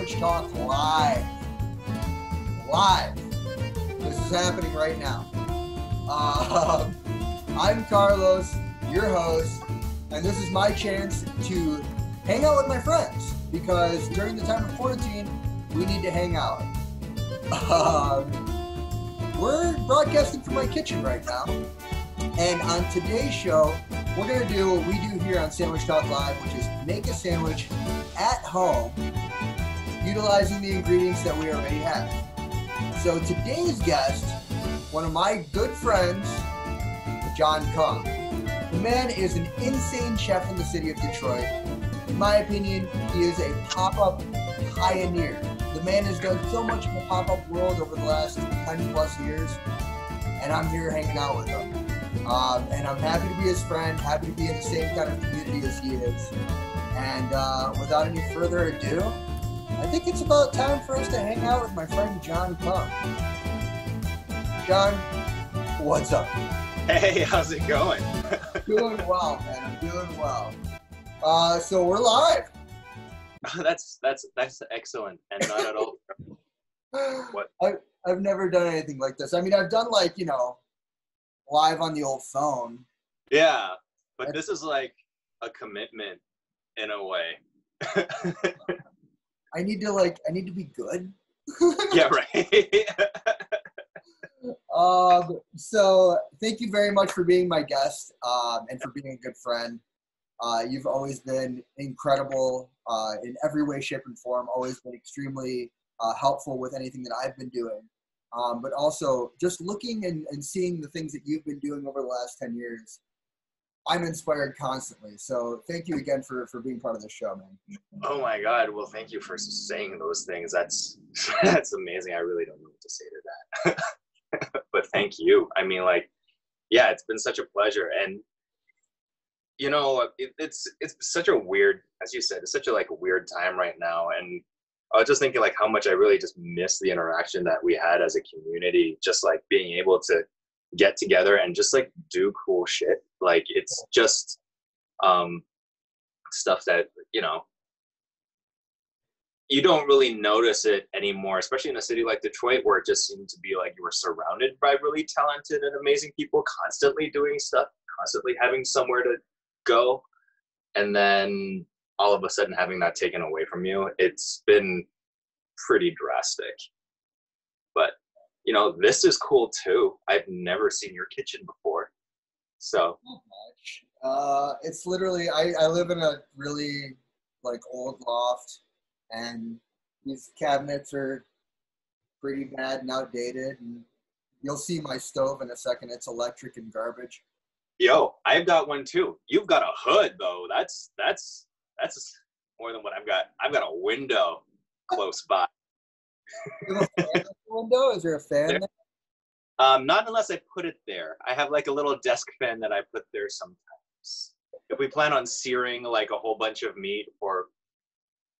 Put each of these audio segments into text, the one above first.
Sandwich Talk live. Live. This is happening right now. I'm Carlos, your host, and this is my chance to hang out with my friends because during the time of quarantine, we need to hang out. We're broadcasting from my kitchen right now, and on today's show, we're going to do what we do here on Sandwich Talk Live, which is make a sandwich at home utilizing the ingredients that we already have. So today's guest, one of my good friends, John Kung. The man is an insane chef in the city of Detroit. In my opinion, he is a pop-up pioneer. The man has done so much in the pop-up world over the last 10 plus years, and I'm here hanging out with him. And I'm happy to be his friend, happy to be in the same kind of community as he is. And without any further ado, I think it's about time for us to hang out with my friend John Kung. John, what's up? Hey, how's it going? Doing well, man. I'm doing well. So we're live. That's excellent and not at all. What? I've never done anything like this. I mean, I've done like, live on the old phone. Yeah, but this is like a commitment in a way. I need to be good. Yeah, right. So thank you very much for being my guest, and for being a good friend. You've always been incredible, in every way, shape, and form, always been extremely, helpful with anything that I've been doing. But also just looking and seeing the things that you've been doing over the last 10 years, I'm inspired constantly. So thank you again for being part of this show, man. Oh my God. Well, thank you for saying those things. That's amazing. I really don't know what to say to that. But thank you. I mean, yeah, it's been such a pleasure. And it's such a weird, as you said, it's such a weird time right now. And I was just thinking how much I really just miss the interaction that we had as a community, just being able to get together and just do cool shit. It's just stuff that, you don't really notice it anymore, especially in a city like Detroit, where it just seemed to be you were surrounded by really talented and amazing people constantly doing stuff, constantly having somewhere to go. And then all of a sudden having that taken away from you, it's been pretty drastic. But this is cool too. I've never seen your kitchen before, so not much. It's literally I live in a really old loft, and these cabinets are pretty bad and outdated, and you'll see my stove in a second. It's electric and garbage. Yo, I've got one too. You've got a hood though. That's more than what I've got. I've got a window close by. You have a fan at the window? Is there a fan there? Not unless I put it there. I have a little desk fan that I put there sometimes. If we plan on searing a whole bunch of meat for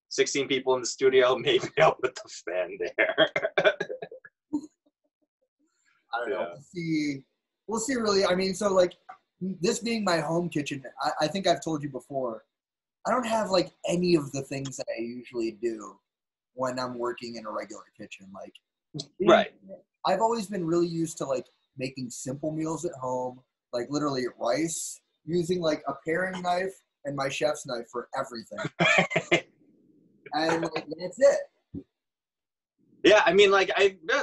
16 people in the studio, maybe I'll put the fan there. I don't know. We'll see really. I mean, so this being my home kitchen, I think I've told you before, I don't have any of the things that I usually do when I'm working in a regular kitchen. Right. I've always been really used to making simple meals at home, literally rice, using a paring knife and my chef's knife for everything. And that's it. Yeah, I mean,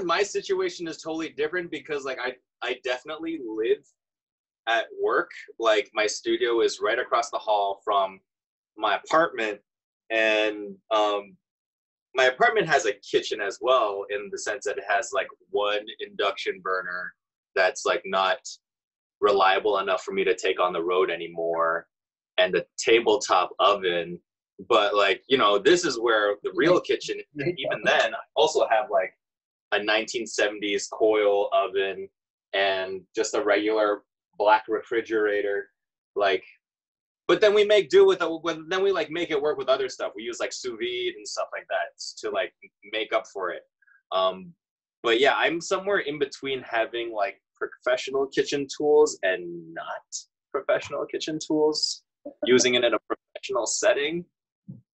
my situation is totally different because I definitely live at work. My studio is right across the hall from my apartment, and my apartment has a kitchen as well, in the sense that it has one induction burner that's not reliable enough for me to take on the road anymore, and a tabletop oven. But this is where the real kitchen is. And even then, I also have a 1970s coil oven and just a regular black refrigerator. But then we make do with then we make it work with other stuff. We use sous vide and stuff like that to make up for it. But yeah, I'm somewhere in between having professional kitchen tools and not professional kitchen tools, using it in a professional setting.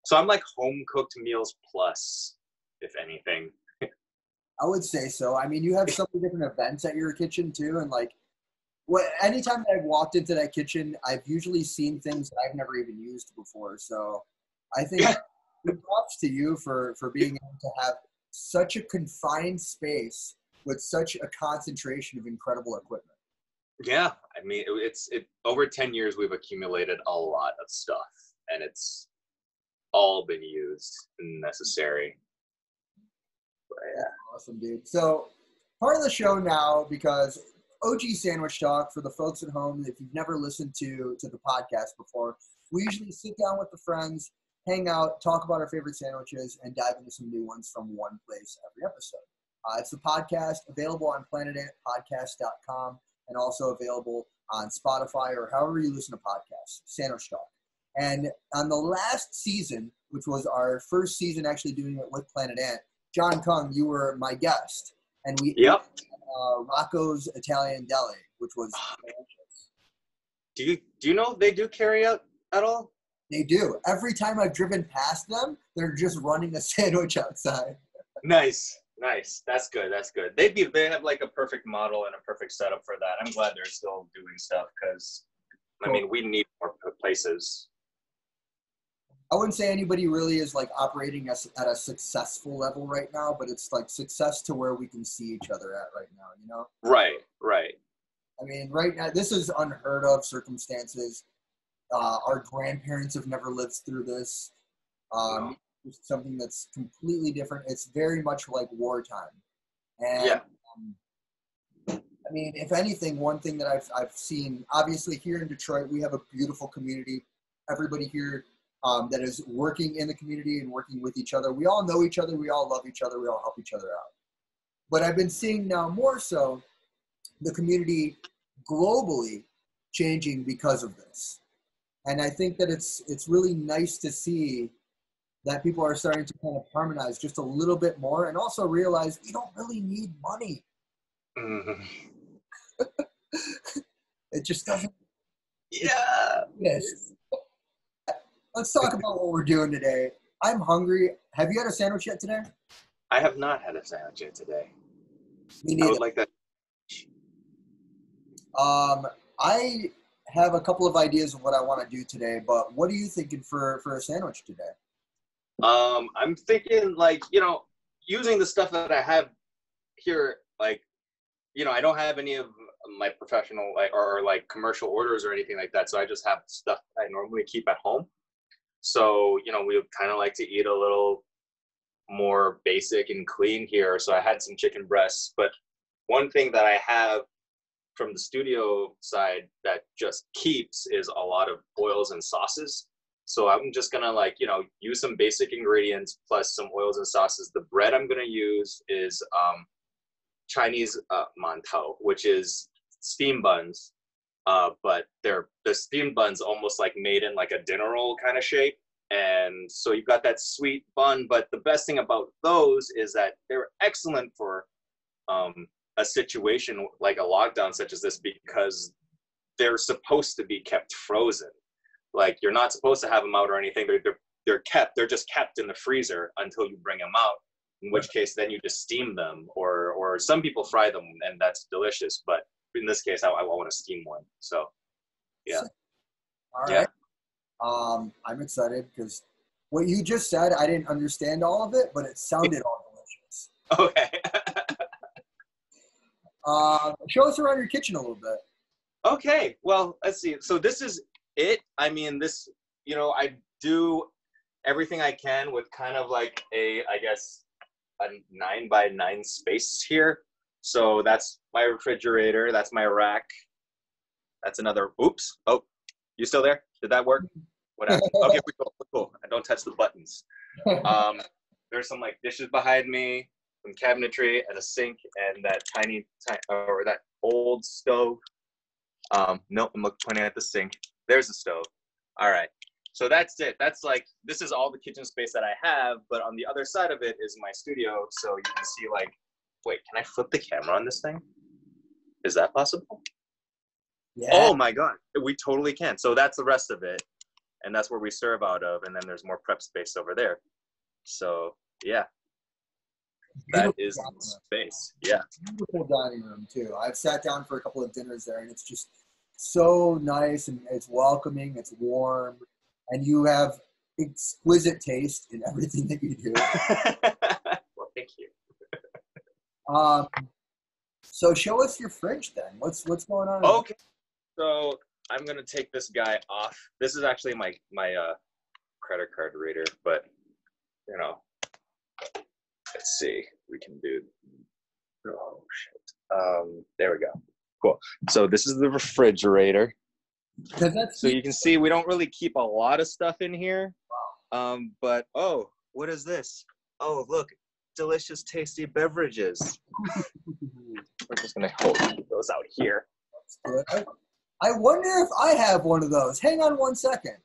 So I'm like home cooked meals plus, if anything. I would say so. I mean, you have so many different events at your kitchen too, and like, anytime that I've walked into that kitchen, I've usually seen things that I've never even used before. So, I think good props to you for being able to have such a confined space with such a concentration of incredible equipment. Yeah, I mean, it's over 10 years we've accumulated a lot of stuff, and it's all been used and necessary. But, yeah. Awesome, dude. So part of the show now, because OG Sandwich Talk, for the folks at home, if you've never listened to the podcast before, we usually sit down with the friends, hang out, talk about our favorite sandwiches, and dive into some new ones from one place every episode. It's the podcast available on planetantpodcast.com and also available on Spotify or however you listen to podcasts, Sandwich Talk. And on the last season, which was our first season actually doing it with Planet Ant, John Kung, you were my guest. And we ate Rocco's Italian Deli, which was delicious. Do you know they do carry out at all? They do. Every time I've driven past them, they're just running a sandwich outside. Nice. That's good. They have like a perfect model and a perfect setup for that. I'm glad they're still doing stuff because, I mean, we need more places. I wouldn't say anybody really is like operating at a successful level right now, but it's like success to where we can see each other at right now, you know? Right. I mean, right now, this is unheard of circumstances. Our grandparents have never lived through this. No. It's something that's completely different. It's very much like wartime. And, yeah. I mean, if anything, one thing that I've seen, obviously here in Detroit, we have a beautiful community. Everybody here that is working in the community and working with each other. We all know each other. We all love each other. We all help each other out. But I've been seeing now more so the community globally changing because of this. And I think that it's really nice to see that people are starting to kind of harmonize just a little bit more and also realize we don't really need money. Mm-hmm. It just doesn't. Yeah. Yes. Let's talk about what we're doing today. I'm hungry. Have you had a sandwich yet today? I have not had a sandwich yet today. Me neither. I would like that. I have a couple of ideas of what I want to do today, but what are you thinking for a sandwich today? I'm thinking like, using the stuff that I have here, like, I don't have any of my professional or commercial orders or anything like that. So I just have stuff I normally keep at home. So, we would kind of like to eat a little more basic and clean here. So I had some chicken breasts, but one thing that I have from the studio side that just keeps is a lot of oils and sauces. So I'm just gonna use some basic ingredients plus some oils and sauces. The bread I'm gonna use is Chinese mantao, which is steam buns, but the steam buns almost like made in like a dinner roll kind of shape. And so you've got that sweet bun, but the best thing about those is that they're excellent for a situation like a lockdown such as this, because they're supposed to be kept frozen. Like, you're not supposed to have them out or anything. They're just kept in the freezer until you bring them out, in which case then you just steam them, or some people fry them, and that's delicious. But in this case, I want to steam one. So, yeah. All right. Yeah. I'm excited because what you just said, I didn't understand all of it, but it sounded all delicious. Okay. Show us around your kitchen a little bit. Okay. Well, let's see. So this is it. I mean, this, I do everything I can with kind of like a 9x9 space here. So that's my refrigerator. That's my rack. That's another, oops. Oh, you still there? Did that work? What happened? Okay, we're cool. I don't touch the buttons. There's some dishes behind me, some cabinetry and a sink and that that old stove. Nope, I'm pointing at the sink. There's the stove. All right. So that's it. This is all the kitchen space that I have, but on the other side of it is my studio. So you can see wait, can I flip the camera on this thing? Is that possible? Yeah. Oh my God, we totally can. So that's the rest of it. and that's where we serve out of. And then there's more prep space over there. So yeah, that is space. Yeah. Beautiful dining room too. I've sat down for a couple of dinners there, and it's just so nice, and it's welcoming, it's warm, and you have exquisite taste in everything that you do. Well, thank you. So show us your fridge then. What's going on? Okay. So I'm gonna take this guy off. This is actually my credit card reader, but you know, let's see. We can do. Oh shit. There we go. Cool. So this is the refrigerator. So you can see we don't really keep a lot of stuff in here. But oh, what is this? Oh, look, delicious, tasty beverages. We're just gonna hold those out here. I wonder if I have one of those. Hang on 1 second.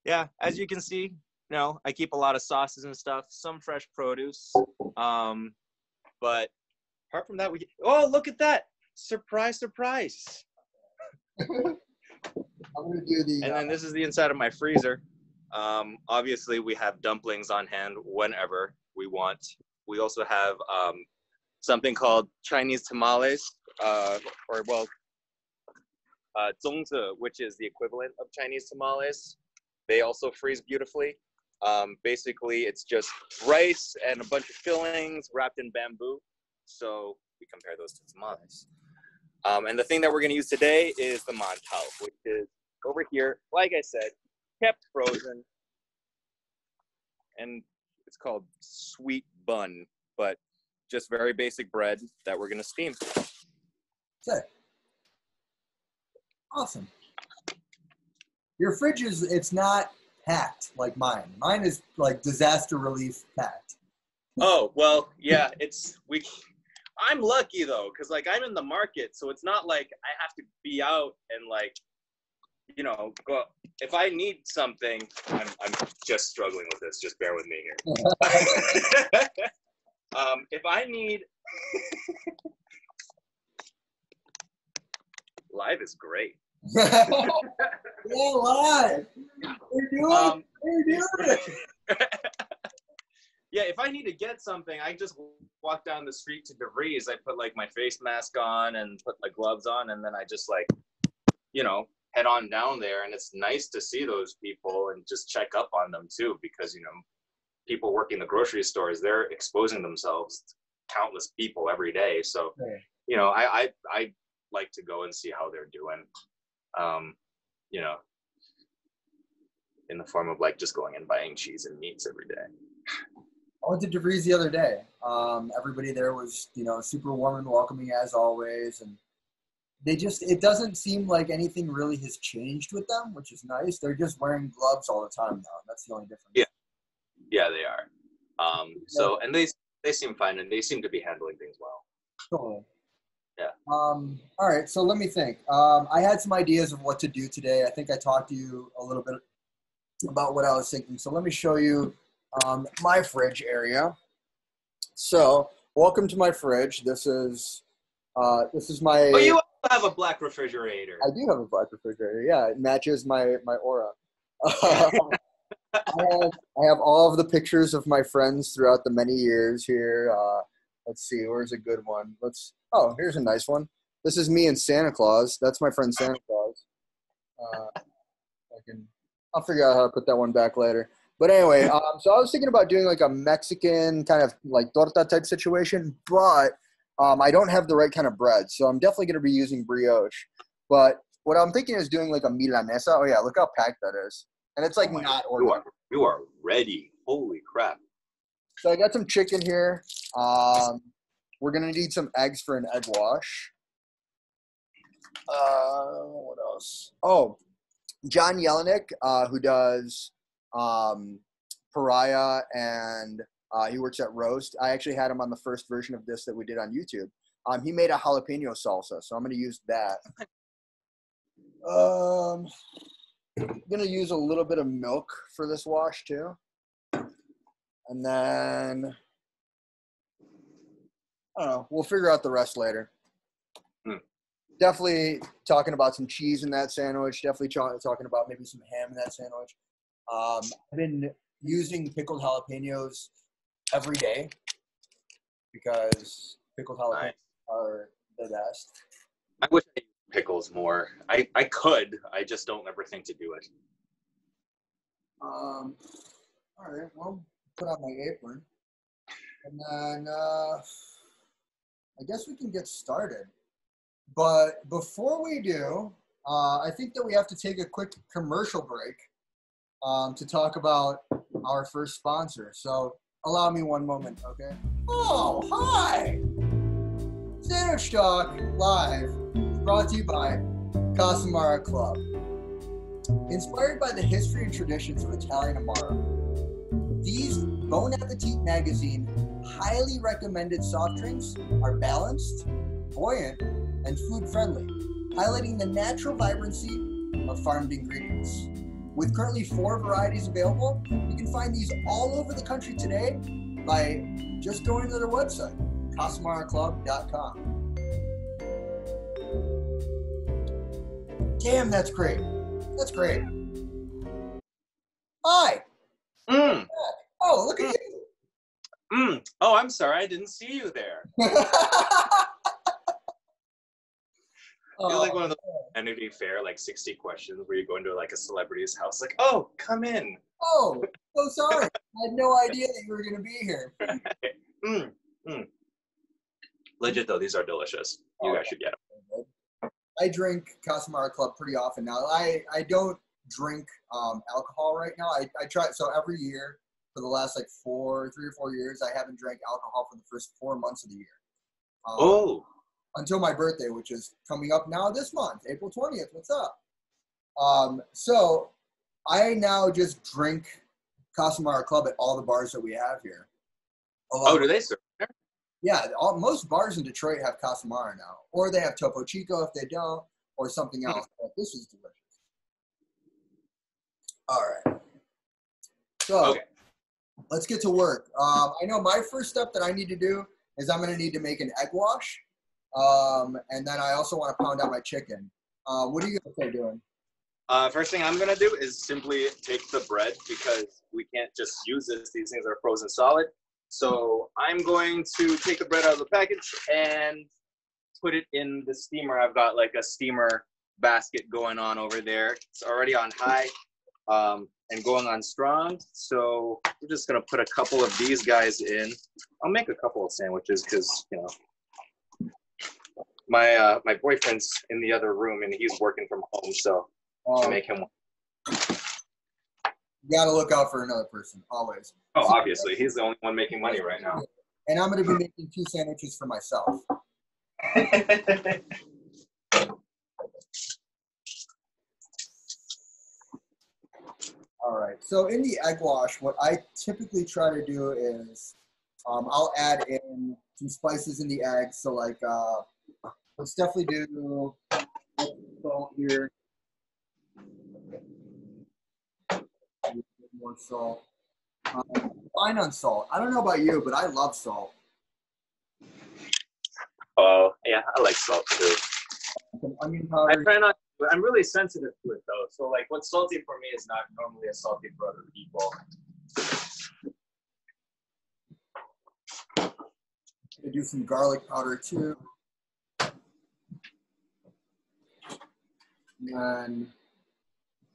Yeah, as you can see, I keep a lot of sauces and stuff, some fresh produce. But apart from that, oh, look at that. Surprise, surprise. I'm gonna do the. And then this is the inside of my freezer. Obviously, we have dumplings on hand whenever we want. We also have something called Chinese tamales, zongzi, which is the equivalent of Chinese tamales. They also freeze beautifully. Basically, it's just rice and a bunch of fillings wrapped in bamboo. So we compare those to tamales. And the thing that we're going to use today is the mantao, which is over here, like I said, kept frozen. And it's called sweet bun, but just very basic bread that we're going to steam. Sick. Awesome. Your fridge it's not packed like mine. Mine is like disaster relief packed. Oh, well, yeah, I'm lucky though, because like I'm in the market, so it's not like I have to be out and like, go. If I need something, I'm just struggling with this. Just bear with me here. If I need, live is great. Yeah, live. We're doing it. Yeah, if I need to get something, I just walk down the street to DeVries. I put like my face mask on and put my gloves on, and then I just like, head on down there. And it's nice to see those people and just check up on them too, because people working the grocery stores, they're exposing themselves to countless people every day. So, I like to go and see how they're doing. In the form of like just going and buying cheese and meats every day. I went to DeVries the other day. Everybody there was, super warm and welcoming as always. And it doesn't seem like anything really has changed with them, which is nice. They're just wearing gloves all the time now. That's the only difference. Yeah, they are. So, and they seem fine, and they seem to be handling things well. Totally. Yeah. All right. So let me think. I had some ideas of what to do today. I think I talked to you a little bit about what I was thinking. So let me show you my fridge area. So welcome to my fridge. This is my. Oh, you also have a black refrigerator. I do have a black refrigerator. Yeah, it matches my aura. I have all of the pictures of my friends throughout the many years here. Let's see, where's a good one? Here's a nice one. This is me and Santa Claus. That's my friend Santa Claus. I'll figure out how to put that one back later. But anyway, so I was thinking about doing like a Mexican kind of like torta type situation, but I don't have the right kind of bread. So I'm definitely going to be using brioche. But what I'm thinking is doing like a milanesa. Oh yeah, look how packed that is. And it's like not organic. You are ready. Holy crap. So I got some chicken here. We're going to need some eggs for an egg wash. What else? Oh, John Jelinek, who does Pariah, and he works at Roast. I actually had him on the first version of this that we did on YouTube. He made a jalapeno salsa, so I'm going to use that. I'm going to use a little bit of milk for this wash too. And then, I don't know, we'll figure out the rest later. definitely talking about some cheese in that sandwich. Definitely talking about maybe some ham in that sandwich. I've been using pickled jalapenos every day because pickled jalapenos Nice. are the best. I wish I used pickles more. I could. I just don't ever think to do it. All right, well, put on my apron. And then I guess we can get started. But before we do, I think that we have to take a quick commercial break to talk about our first sponsor. So allow me one moment, okay? Oh, hi! Sandwich Talk Live is brought to you by Casamara Club. Inspired by the history and traditions of Italian Amaro, these Bon Appetit magazine highly recommended soft drinks are balanced, buoyant, and food-friendly, highlighting the natural vibrancy of farmed ingredients. With currently 4 varieties available, you can find these all over the country today by just going to their website, CasamaraClub.com. Damn, that's great. That's great. Hi. Oh, look at you. Oh, I'm sorry. I didn't see you there. It's like one of those Vanity Fair, like 60 questions where you go into like a celebrity's house, like, oh, come in. Oh, so sorry. I had no idea that you were going to be here. Legit though, these are delicious. You guys should get them. I drink Casamara Club pretty often now. I don't drink alcohol right now. I try, so every year for the last like 3 or 4 years, I haven't drank alcohol for the first 4 months of the year. Until my birthday, which is coming up now this month, April 20th. What's up? So I now just drink Casamara Club at all the bars that we have here. Oh, do they serve there? Yeah, most bars in Detroit have Casamara now. Or they have Topo Chico if they don't, or something else. But this is delicious. All right. So let's get to work. I know my first step that I need to do is I'm going to need to make an egg wash. And then I also want to pound out my chicken. What are you going to start doing? First thing I'm going to do is simply take the bread because we can't just use this. These things are frozen solid. So I'm going to take the bread out of the package and put it in the steamer. I've got like a steamer basket going on over there. It's already on high and going on strong. So we're just going to put a couple of these guys in. I'll make a couple of sandwiches because, you know, my boyfriend's in the other room and he's working from home, so I'll make him one. You gotta look out for another person, always. Oh, obviously. He's the only one making money right now. And I'm gonna be making 2 sandwiches for myself. All right, so in the egg wash, what I typically try to do is I'll add in some spices in the egg. So like, let's definitely do salt here. More salt. Fine on salt. I don't know about you, but I love salt. Oh, yeah, I like salt too. Some onion powder. I try not to. I'm really sensitive to it though. So like what's salty for me is not normally as salty for other people. I'm gonna do some garlic powder too. And then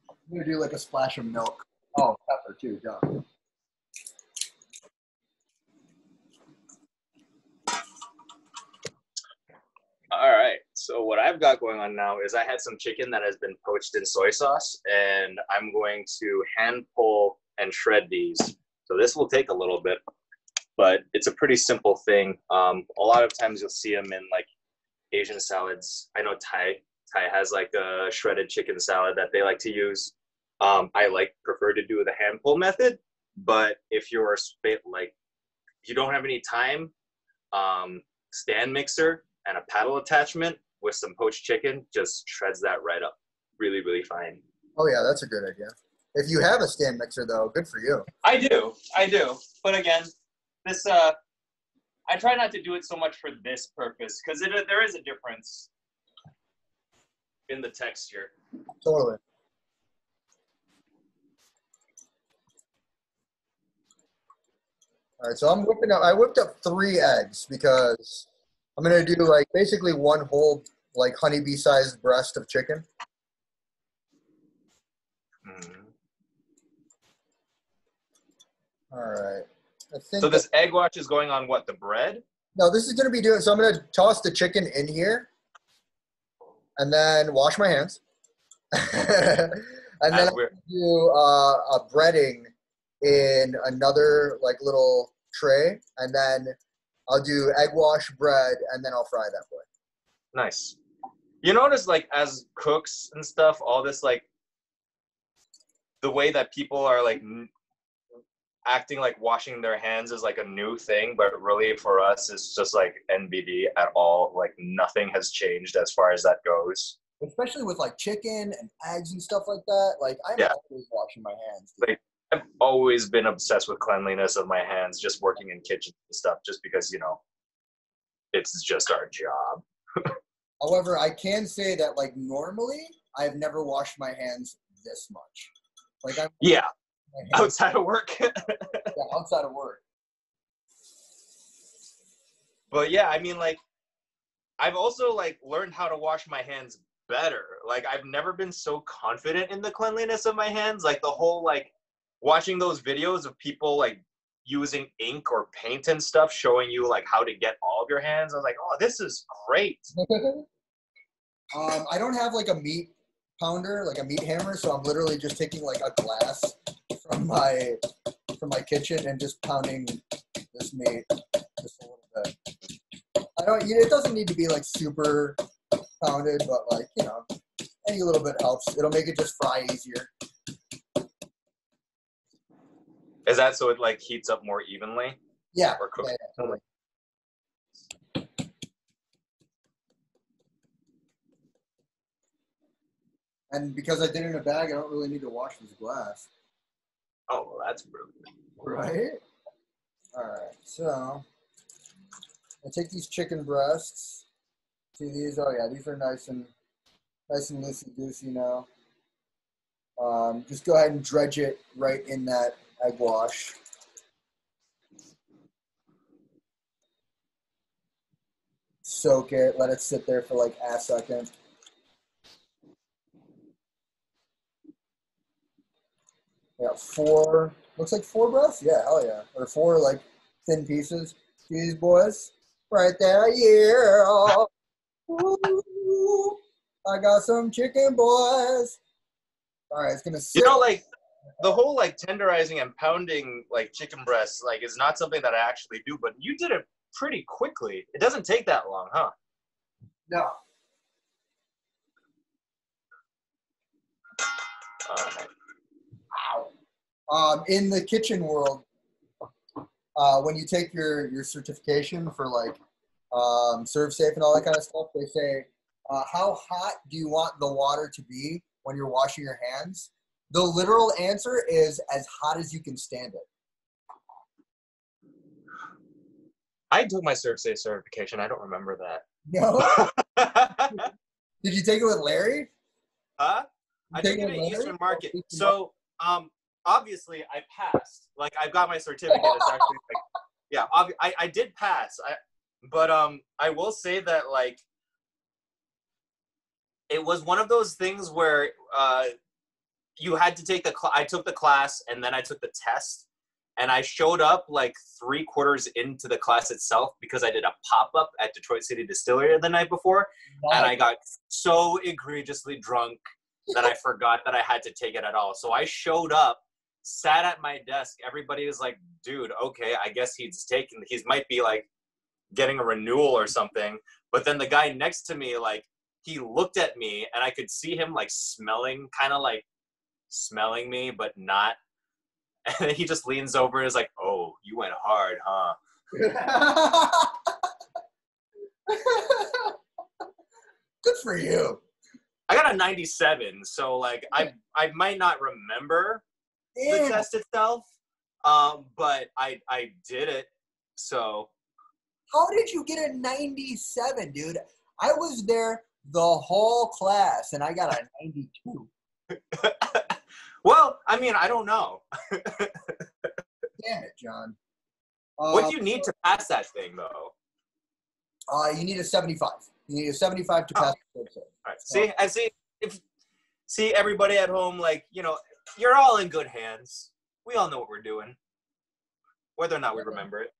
I'm gonna do like a splash of milk. Oh, pepper too, duh. All right, so what I've got going on now is I had some chicken that has been poached in soy sauce, and I'm going to hand pull and shred these. So this will take a little bit, but it's a pretty simple thing. A lot of times you'll see them in like Asian salads. I know Thai has like a shredded chicken salad that they like to use. I prefer to do the hand pull method, but if you're if you don't have any time, stand mixer and a paddle attachment with some poached chicken just shreds that right up really, really fine. Oh yeah, that's a good idea. If you have a stand mixer though, good for you. I do. But again, this I try not to do it so much for this purpose because there is a difference. in the texture. Totally. All right, so I'm whipping up. I whipped up 3 eggs because I'm gonna do like basically one whole like honeybee-sized breast of chicken. Mm. All right. I think So this egg wash is going on what, the bread? no, this is gonna be doing. So I'm gonna toss the chicken in here, and then wash my hands, and then As I'll we're do a breading in another like little tray, and then I'll do egg wash bread, and then I'll fry that boy. nice. You notice, like, as cooks and stuff, all this, like, the way that people are, like, acting like washing their hands is, like, a new thing, but really for us, it's just, like, NBD at all. Like, nothing has changed as far as that goes. Especially with like chicken and eggs and stuff like that. Like I'm Yeah. always washing my hands. Like, I've always been obsessed with cleanliness of my hands, just working in kitchens and stuff, just because, you know, it's just our job. However, I can say that like normally I've never washed my hands this much. Like I'm Yeah, my hands, outside of work. yeah, outside of work. But yeah, I mean, like, I've also, like, learned how to wash my hands better. Like, I've never been so confident in the cleanliness of my hands. Like, the whole, like, watching those videos of people, like, using ink or paint and stuff, showing you, like, how to get all of your hands. I was like, oh, this is great. I don't have like a meat pounder, like a meat hammer, so I'm literally just taking like a glass from my kitchen and just pounding this meat just a little bit. It doesn't need to be like super pounded, but like, you know, any little bit helps. It'll make it just fry easier. Is that so it, like, heats up more evenly? Yeah. Or cooks? Yeah, totally. And because I did it in a bag, I don't really need to wash this glass. Oh, well, that's brilliant. Right? All right. So I take these chicken breasts. See these? Oh yeah, these are nice and loosey goosey now. Just go ahead and dredge it right in that egg wash. Soak it. Let it sit there for like a second. I got 4. Looks like 4 breasts. Yeah, hell yeah. Or 4 like thin pieces. These boys, right there. Yeah. Ooh, I got some chicken, boys. All right, it's gonna sit. You know, like, the whole, like, tenderizing and pounding, like, chicken breasts, like, is not something that I actually do, but you did it pretty quickly. It doesn't take that long, huh? No. Ow. In the kitchen world, when you take your certification for like serve safe and all that kind of stuff, they say, how hot do you want the water to be when you're washing your hands? The literal answer is as hot as you can stand it. I took my serve safe certification. I don't remember that. No? Did you take it with Larry? Huh? I took it at Eastern Market. So, obviously, I passed. Like, I've got my certificate. It's actually, like, yeah, I did pass. But I will say that, like, it was one of those things where you had to take I took the class, and then I took the test. And I showed up like 3/4 into the class itself because I did a pop-up at Detroit City Distillery the night before. Nice. And I got so egregiously drunk that I forgot that I had to take it at all. So I showed up, sat at my desk. Everybody was like, dude, okay, I guess he might be like getting a renewal or something. But then the guy next to me, like, he looked at me and I could see him like kind of like smelling me, but not. And then he just leans over and is like, oh, you went hard, huh? Good for you. I got a 97, so like I might not remember the test itself, but I did it, so. How did you get a 97, dude? I was there the whole class, and I got a 92. Well, I mean, I don't know. Damn it, John. What do you need to pass that thing, though? You need a 75. You need a 75 to pass the exam. All right. See, everybody at home, like, you know, you're all in good hands. We all know what we're doing, whether or not we remember it.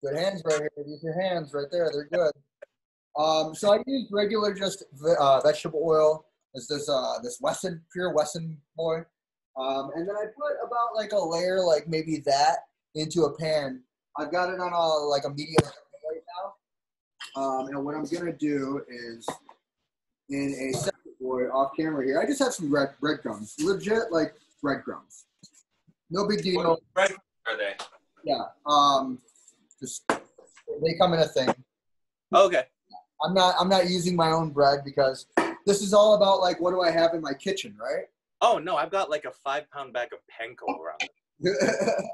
Good hands right here. These are hands right there. They're good. So I use regular just vegetable oil. It's this pure Wesson boy. And then I put about like a layer, like maybe that, into a pan. I've got it on a medium right now. And what I'm gonna do is, in a separate boy off camera here, I just have some breadcrumbs, legit like breadcrumbs. No big deal. What bread are they? Yeah. Just they come in a thing. Okay. I'm not using my own bread because this is all about like what do I have in my kitchen, right? Oh no, I've got like a 5-pound bag of panko around.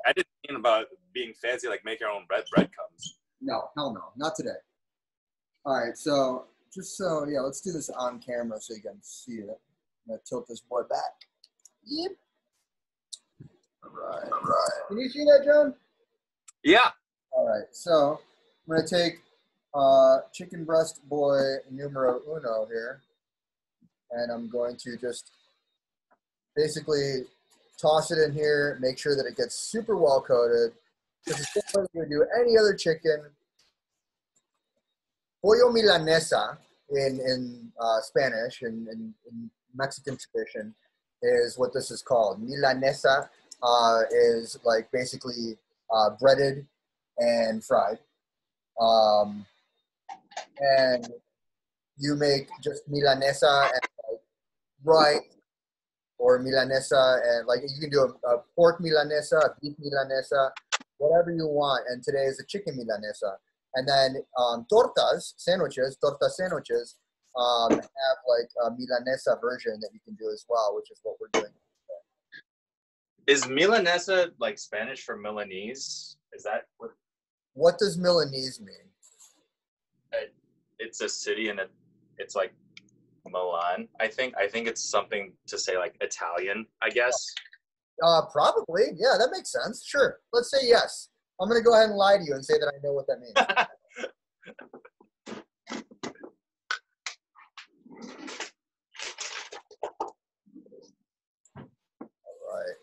I didn't mean about being fancy, like make your own breadcrumbs. No, hell no, not today. All right, so let's do this on camera so you can see it. I'm gonna tilt this boy back. Yep. All right. Can you see that, John? Yeah. All right, so I'm gonna take chicken breast boy numero uno here, and I'm going to just basically toss it in here, make sure that it gets super well coated. This is just like you do any other chicken. Pollo milanesa in Spanish and in Mexican tradition is what this is called. Milanesa is like basically breaded and fried. And you make just milanesa and like rice, or milanesa, and like you can do a pork milanesa, a beef milanesa, whatever you want. And today is a chicken milanesa. And then torta sandwiches have like a milanesa version that you can do as well, which is what we're doing. Is milanesa like Spanish for Milanese? Is that what? What does Milanese mean? It's a city and it's like Milan. I think it's something to say like Italian, I guess. Probably. Yeah, that makes sense. Sure. Let's say yes. I'm going to go ahead and lie to you and say that I know what that means. All right.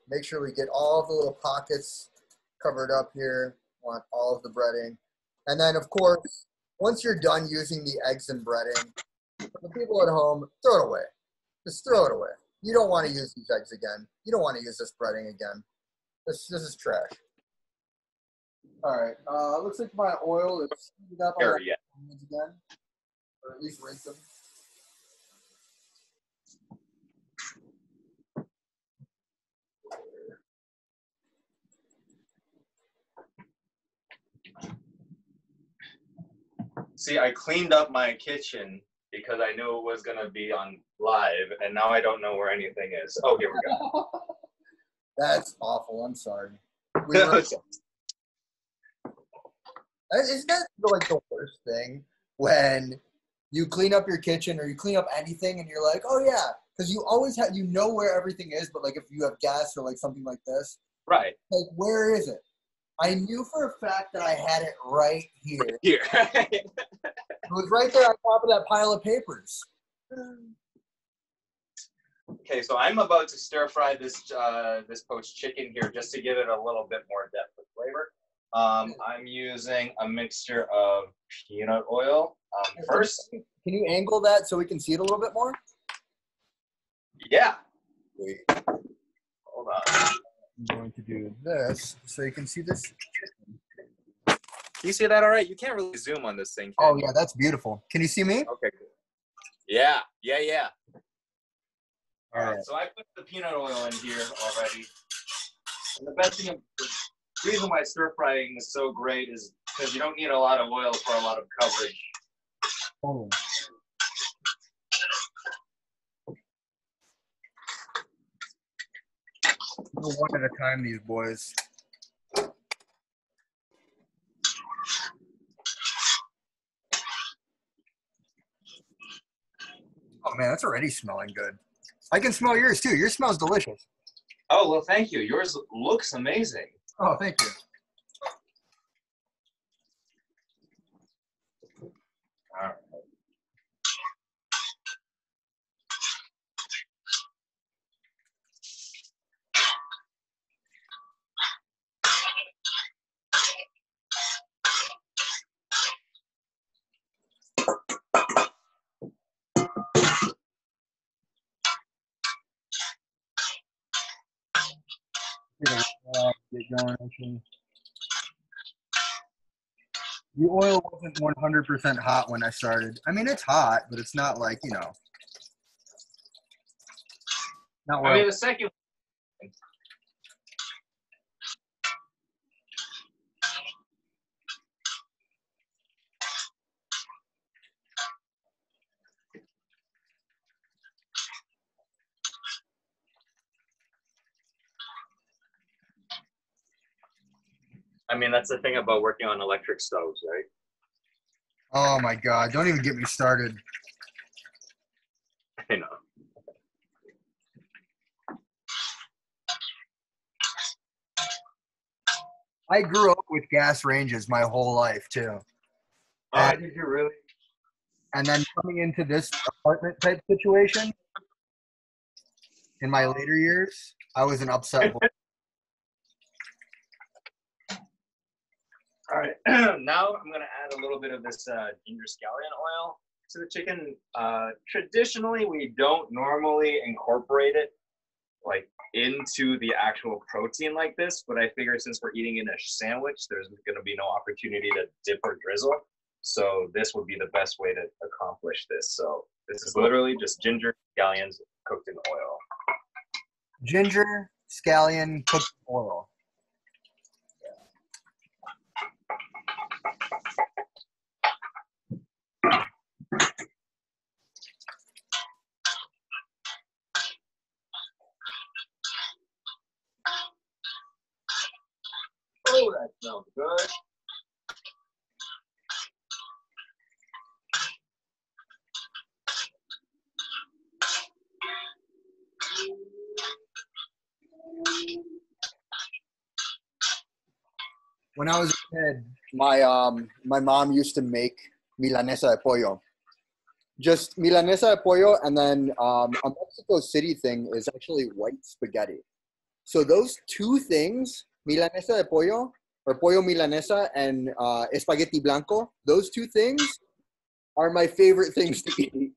Make sure we get all of the little pockets covered up here. Want all of the breading. And then, of course, once you're done using the eggs and breading, for the people at home, throw it away. Just throw it away. You don't want to use these eggs again. You don't want to use this breading again. This is trash. All right. Looks like my oil is heated up on again, or at least rinse them. See, I cleaned up my kitchen because I knew it was going to be on live, and now I don't know where anything is. Oh, here we go. That's awful. I'm sorry. Isn't that like the worst thing when you clean up your kitchen or you clean up anything and you're like, oh yeah, because you always have, you know where everything is, but like if you have guests or like something like this, right? Like where is it? I knew for a fact that I had it right here. Here. It was right there on top of that pile of papers. Okay, so I'm about to stir fry this poached chicken here just to give it a little bit more depth of flavor. I'm using a mixture of peanut oil. First, can you angle that so we can see it a little bit more? Yeah. Wait. Hold on. I'm going to do this so you can see this chicken. Can you see that all right? You can't really zoom on this thing. Oh, yeah, that's beautiful. Can you see me? Okay, cool. Yeah. All right, so I put the peanut oil in here already. And the best thing, the reason why stir frying is so great is because you don't need a lot of oil for a lot of coverage. Oh. One at a time, these boys. man, that's already smelling good. I can smell yours too. Yours smells delicious. Oh, well, thank you. Yours looks amazing. Oh, thank you. All right. Get going, actually. The oil wasn't 100% hot when I started. I mean, it's hot, but it's not like, you know. Not I mean, the second. I mean, that's the thing about working on electric stoves, right? Oh my God! Don't even get me started. I know. I grew up with gas ranges my whole life too. Oh, did you really? And then coming into this apartment type situation in my later years, I was an upset boy. All right. Now I'm going to add a little bit of this ginger scallion oil to the chicken. Traditionally, we don't normally incorporate it like into the actual protein like this, but I figure since we're eating in a sandwich, there's going to be no opportunity to dip or drizzle. So this would be the best way to accomplish this. So this is literally just ginger scallions cooked in oil. Ginger, scallion, cooked in oil. Oh, that smells good. When I was a kid, my mom used to make milanesa de pollo. Just milanesa de pollo, and then a Mexico City thing is actually white spaghetti. So those two things, milanesa de pollo or pollo milanesa and espagueti blanco, those two things are my favorite things to eat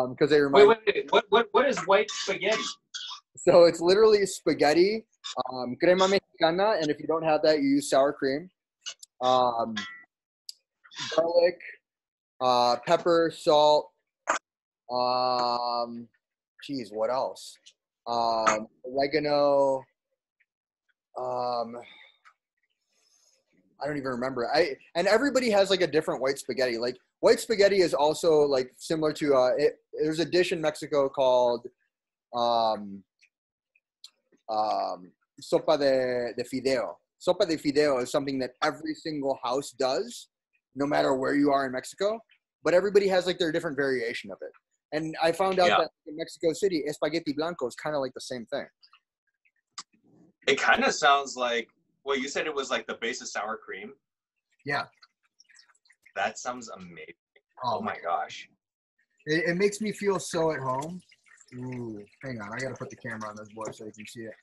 because they remind. Wait. What is white spaghetti? So it's literally spaghetti, crema mexicana, and if you don't have that, you use sour cream, garlic, pepper, salt. Geez, what else? Oregano. I don't even remember. And everybody has like a different white spaghetti. Like white spaghetti is also like similar to there's a dish in Mexico called sopa de fideo. Sopa de fideo is something that every single house does, no matter where you are in Mexico. But everybody has like their different variation of it. And I found out that in Mexico City, espagueti blanco is kind of like the same thing. It kind of sounds like, well, you said it was like the base of sour cream. Yeah. That sounds amazing. Oh my gosh. It makes me feel so at home. Ooh, hang on. I got to put the camera on this boy so you can see it.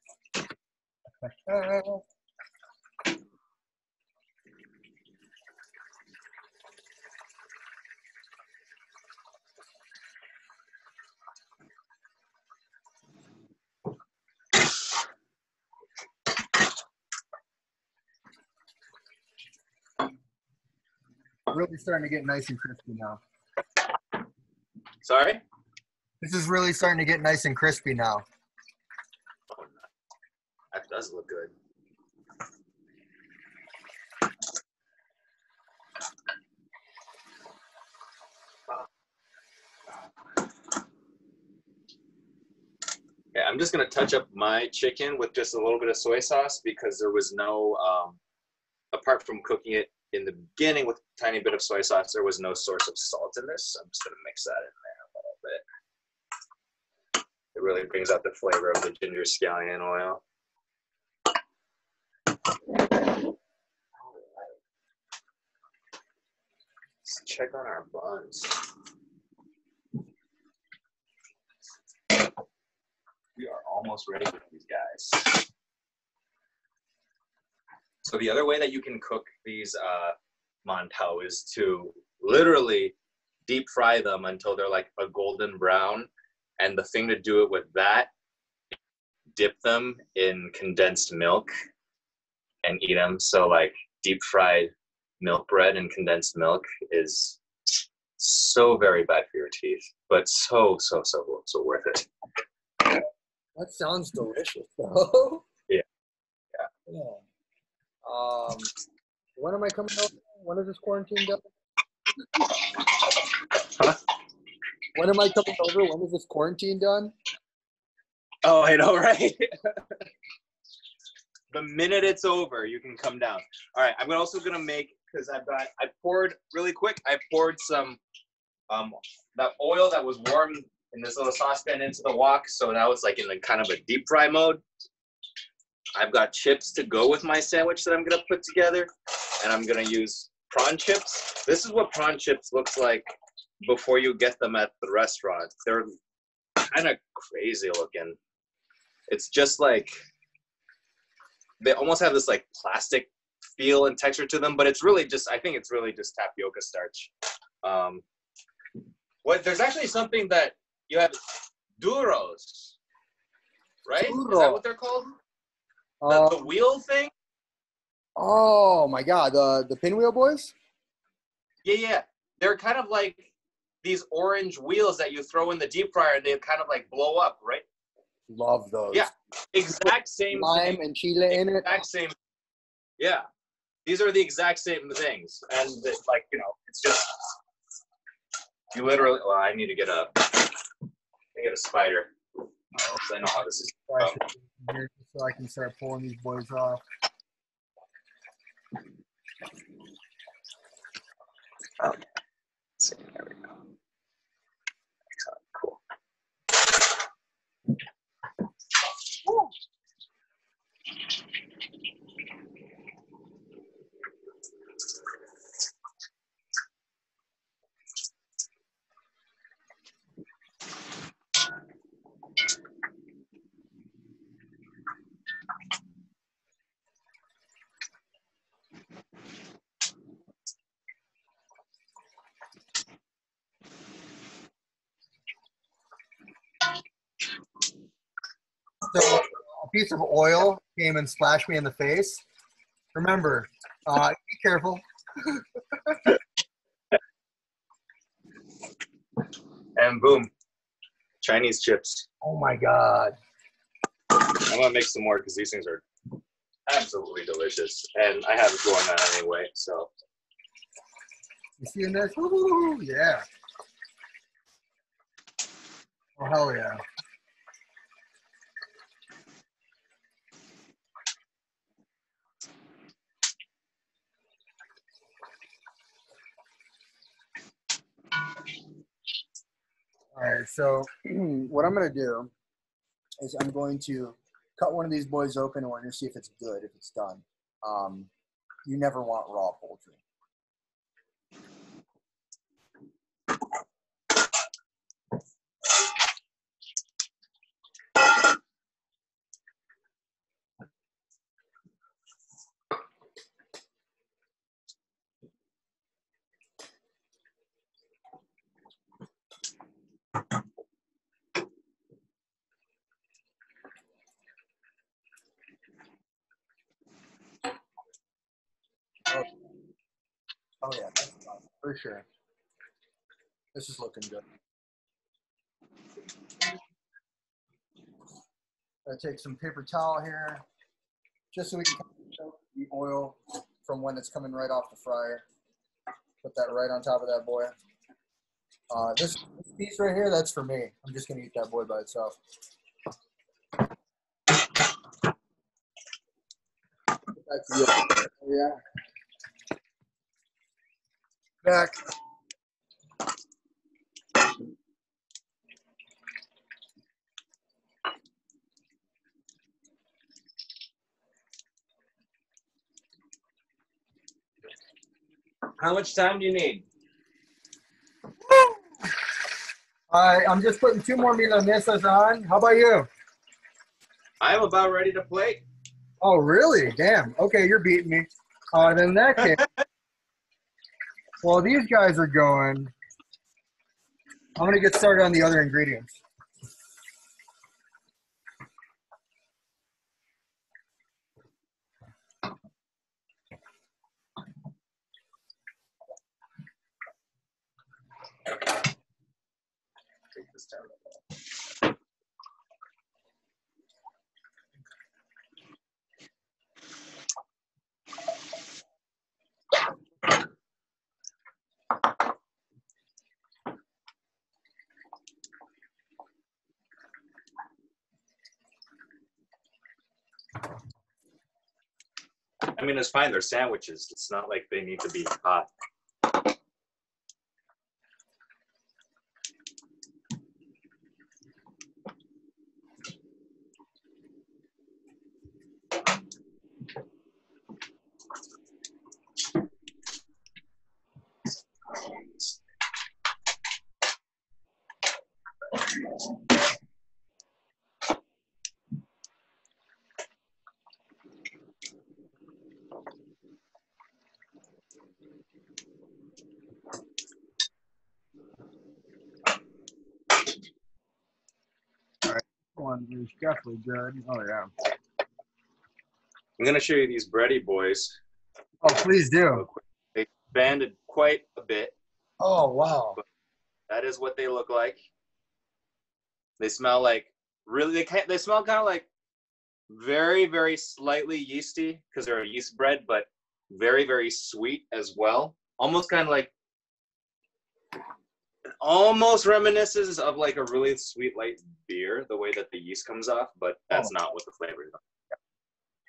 Really starting to get nice and crispy now. Sorry? This is really starting to get nice and crispy now. Oh, that does look good. Okay, I'm just gonna touch up my chicken with just a little bit of soy sauce because there was no, apart from cooking it in the beginning with a tiny bit of soy sauce, there was no source of salt in this. So I'm just gonna mix that in there a little bit. It really brings out the flavor of the ginger scallion oil. Let's check on our buns. We are almost ready with these guys. So the other way that you can cook these mantou is to literally deep fry them until they're like a golden brown. And the thing to do it with that, dip them in condensed milk and eat them. So like deep fried milk bread and condensed milk is so very bad for your teeth, but so worth it. That sounds delicious, though. Yeah. When am I coming over? When is this quarantine done? Huh? When am I coming over? When is this quarantine done? Oh, I know, right? The minute it's over, you can come down. All right, I'm also gonna make, because I poured some that oil that was warm in this little saucepan into the wok, so now it's like in the kind of a deep fry mode. I've got chips to go with my sandwich that I'm gonna put together, and I'm gonna use prawn chips. This is what prawn chips looks like before you get them at the restaurant. They're kind of crazy looking. It's just like, they almost have this like plastic feel and texture to them, but it's really just, I think it's really just tapioca starch. There's actually something that you have, duros, right? Duro. Is that what they're called? The wheel thing? Oh my God, the Pinwheel Boys? Yeah. They're kind of like these orange wheels that you throw in the deep fryer and they kind of like blow up, right? Love those. Yeah, exact same lime thing. and chile in it. Exact same. Yeah, these are the exact same things, and it's like, you know, it's just you literally. Well, I need to get a spider because I know how this is. Here so I can start pulling these boys off. Okay. Let's see. There we go. Excellent. Cool. So a piece of oil came and splashed me in the face. Remember, be careful. And boom, Chinese chips. Oh my God. I'm gonna make some more because these things are absolutely delicious, and I have it going on anyway. So You seeing this? Woo, yeah. Oh hell yeah. All right, so what I'm going to do is I'm going to cut one of these boys open and we're going to see if it's good, if it's done. You never want raw poultry. Oh yeah, that's done for sure. This is looking good. I'm gonna take some paper towel here, just so we can soak the oil from when it's coming right off the fryer. Put that right on top of that boy. This piece right here, that's for me. I'm just gonna eat that boy by itself. That's the yeah. Back. How much time do you need? I'm just putting 2 more milanesas on. How about you? I'm about ready to plate. Oh, really? Damn. Okay, you're beating me. Then in that case, while these guys are going, I'm going to get started on the other ingredients. Take this down. I mean, it's fine. They're sandwiches. It's not like they need to be hot. One is definitely good. Oh, yeah. I'm going to show you these bready boys. Oh, please do. They expanded quite a bit. Oh, wow. But that is what they look like. They smell like really. They smell kind of like very, very slightly yeasty because they're a yeast bread, but very, very sweet as well. Almost kind of like, almost reminisces of like a really sweet light beer, the way that the yeast comes off, but that's not what the flavor is.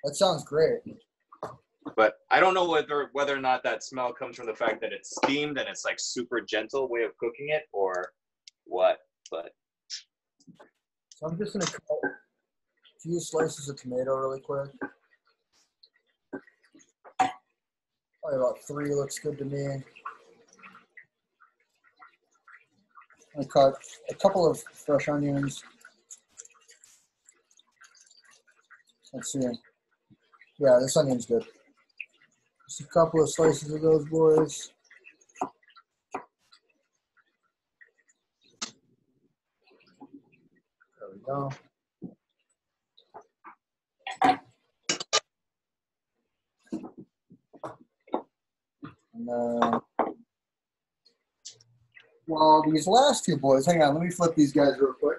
That sounds great. But I don't know whether or not that smell comes from the fact that it's steamed and it's like super gentle way of cooking it or what, but. So I'm just going to cut a few slices of tomato really quick. Probably about 3 looks good to me. I cut a couple of fresh onions. Let's see. Yeah, this onion's good. Just a couple of slices of those boys. There we go. And then, well, these last 2 boys, hang on, let me flip these guys real quick.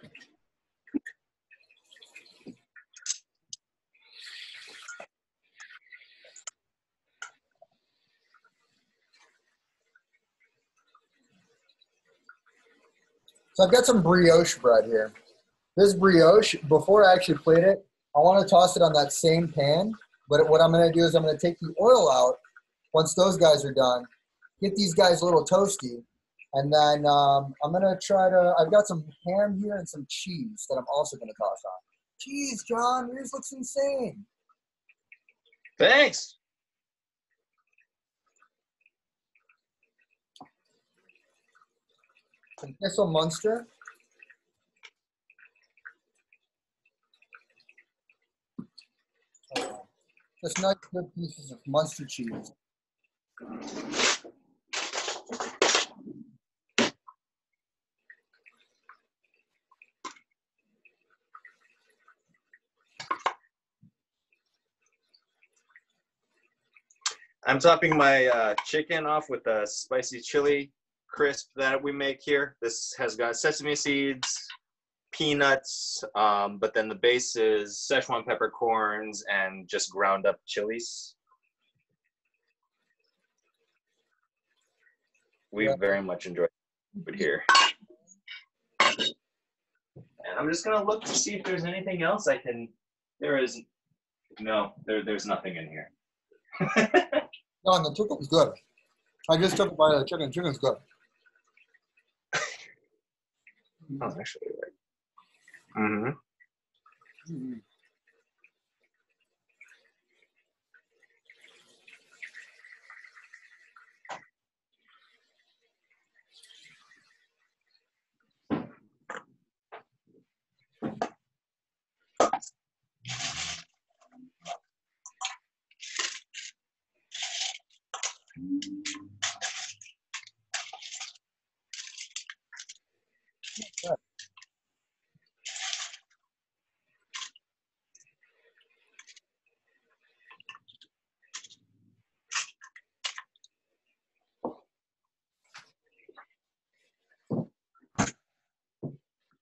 So I've got some brioche bread here. This brioche, before I actually plate it, I want to toss it on that same pan. But what I'm going to do is I'm going to take the oil out once those guys are done, get these guys a little toasty, and then I'm going to try to, I've got some ham here and some cheese that I'm also going to toss on. Jeez, John, yours looks insane. Thanks. Some Kissel Munster. Just nice good pieces of Munster cheese. I'm topping my chicken off with a spicy chili crisp that we make here. This has got sesame seeds, peanuts, but then the base is Szechuan peppercorns and just ground up chilies. We very much enjoy it here. And I'm just gonna look to see if there's anything else I can. There is no. There's nothing in here. No, and the chicken's good. I just took a bite of the chicken. Chicken's good. Oh, actually, right. Mm-hmm. Mm-hmm.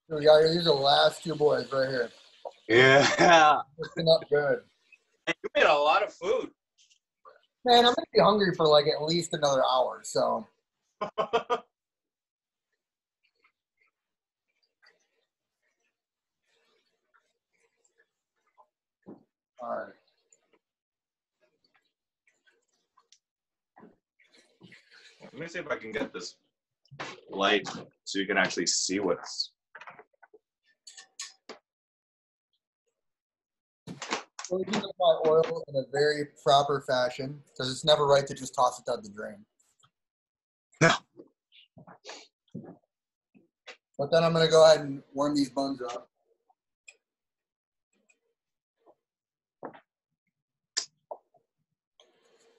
So, yeah, these are the last two boys right here. Yeah. Looking up good. You made a lot of food. Man, I'm gonna be hungry for like at least another hour. So. All right. Let me see if I can get this light so you can actually see what's. So we do apply oil in a very proper fashion because it's never right to just toss it down the drain. No. But then I'm going to go ahead and warm these buns up.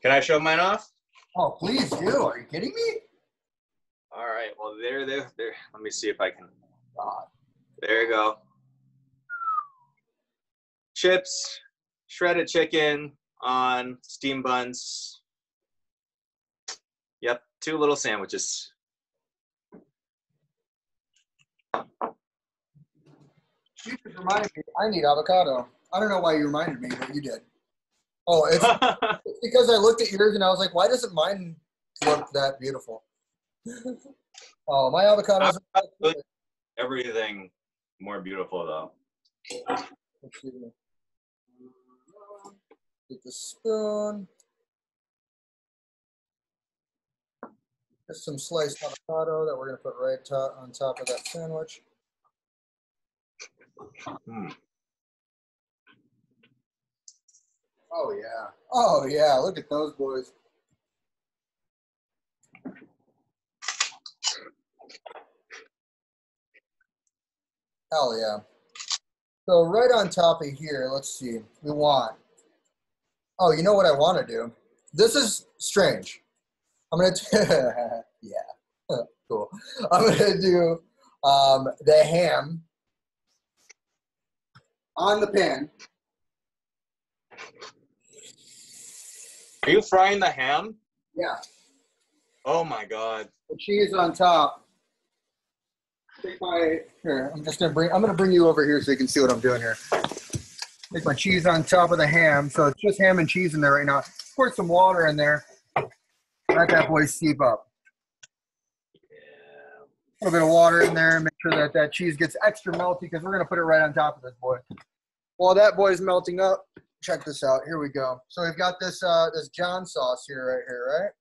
Can I show mine off? Oh, please do. Are you kidding me? All right. Well, there. Let me see if I can. God. There you go. Chips, shredded chicken on steam buns. Yep, 2 little sandwiches. You just reminded me. I need avocado. I don't know why you reminded me, but you did. Oh, it's because I looked at yours and I was like, why doesn't mine look that beautiful? Oh, my avocados. Everything more beautiful though. Let's see. Take the spoon. Just some sliced avocado that we're going to put right on top of that sandwich. Oh, yeah. Oh, yeah. Look at those boys. Hell yeah. So right on top of here, let's see. We want. Oh, you know what I want to do? This is strange. I'm going to. Yeah. Cool. I'm going to do the ham on the pan. Are you frying the ham? Yeah. Oh my God. The cheese on top. Take my here. I'm gonna bring you over here so you can see what I'm doing here. Take my cheese on top of the ham. So it's just ham and cheese in there right now. Pour some water in there. Let that boy steep up. Yeah. A little bit of water in there. Make sure that that cheese gets extra melty because we're gonna put it right on top of this boy. While that boy's melting up, check this out. Here we go. So we've got this this John sauce here, right?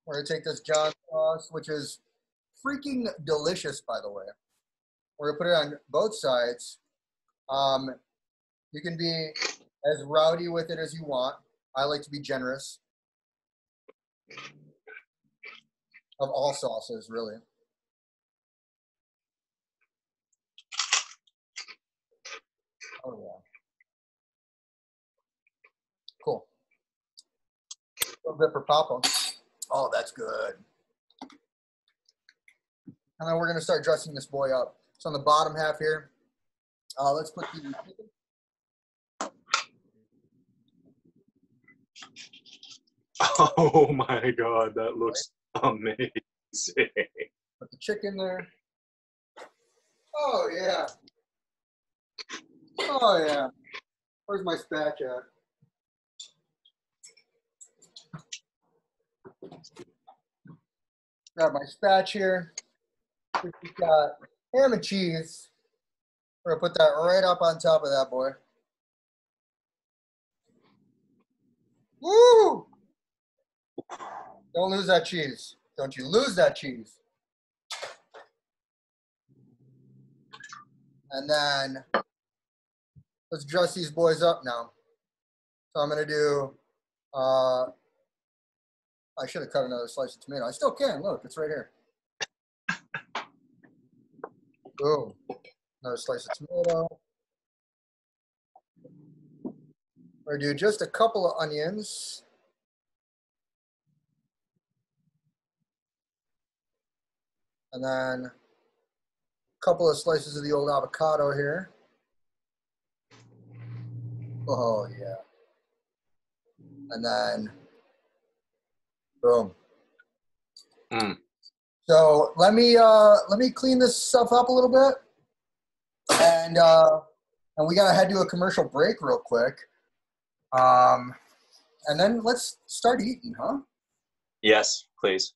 We're gonna take this John sauce, which is freaking delicious, by the way. We're gonna put it on both sides. You can be as rowdy with it as you want. I like to be generous. Of all sauces, really. Oh yeah. Cool. A little bit for Papa. Oh, that's good. And then we're gonna start dressing this boy up. So on the bottom half here, let's put the chicken. Oh my God, that looks amazing. Put the chicken there. Oh yeah. Oh yeah. Where's my spatch at? Grab my spatch here. We've got ham and cheese. We're gonna put that right up on top of that boy. Woo! Don't lose that cheese. Don't you lose that cheese. And then let's dress these boys up now. So I'm gonna do, I should have cut another slice of tomato. I still can, look, it's right here. Boom, another slice of tomato. We're gonna do just a couple of onions. And then a couple of slices of the old avocado here. Oh yeah. And then boom. So let me clean this stuff up a little bit. And we gotta head to a commercial break real quick. And then let's start eating, huh? Yes, please.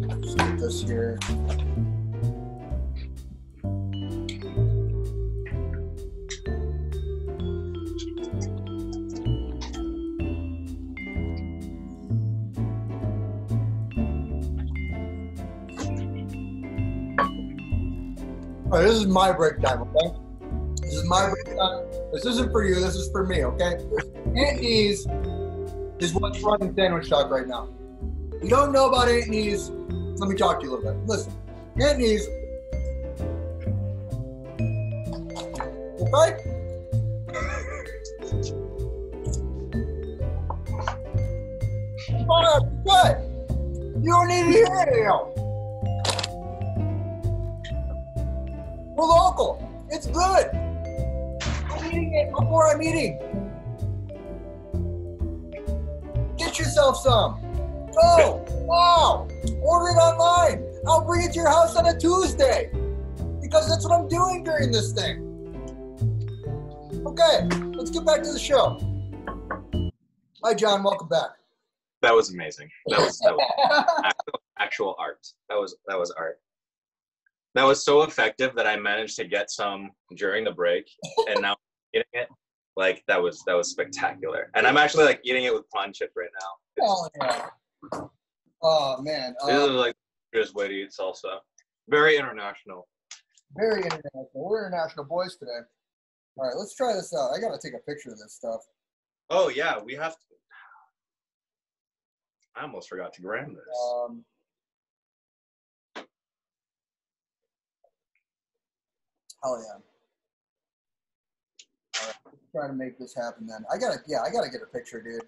Let's get this here. All right, this is my break time, okay? This is my break time. This isn't for you, this is for me, okay? Aunt Nee's is what's running Sandwich Talk right now. If you don't know about Aunt Nee's, let me talk to you a little bit. Listen, Aunt Nee's, okay? What? You don't need to hear it else. We're local. It's good. I'm eating it before I'm eating. Get yourself some. Go. Wow. Order it online. I'll bring it to your house on a Tuesday. Because that's what I'm doing during this thing. Okay, let's get back to the show. Hi, John. Welcome back. That was amazing. That was actual art. That was art. That was so effective that I managed to get some during the break, and now I'm eating it. Like that was spectacular. And I'm actually like eating it with prawn chip right now. Oh yeah. Oh man. This is like the weirdest way to eat salsa. Very international. Very international. We're international boys today. All right, let's try this out. I gotta take a picture of this stuff. Oh yeah, we have to. I almost forgot to grab this. Hell yeah. All right, let's try to make this happen then. I gotta get a picture, dude.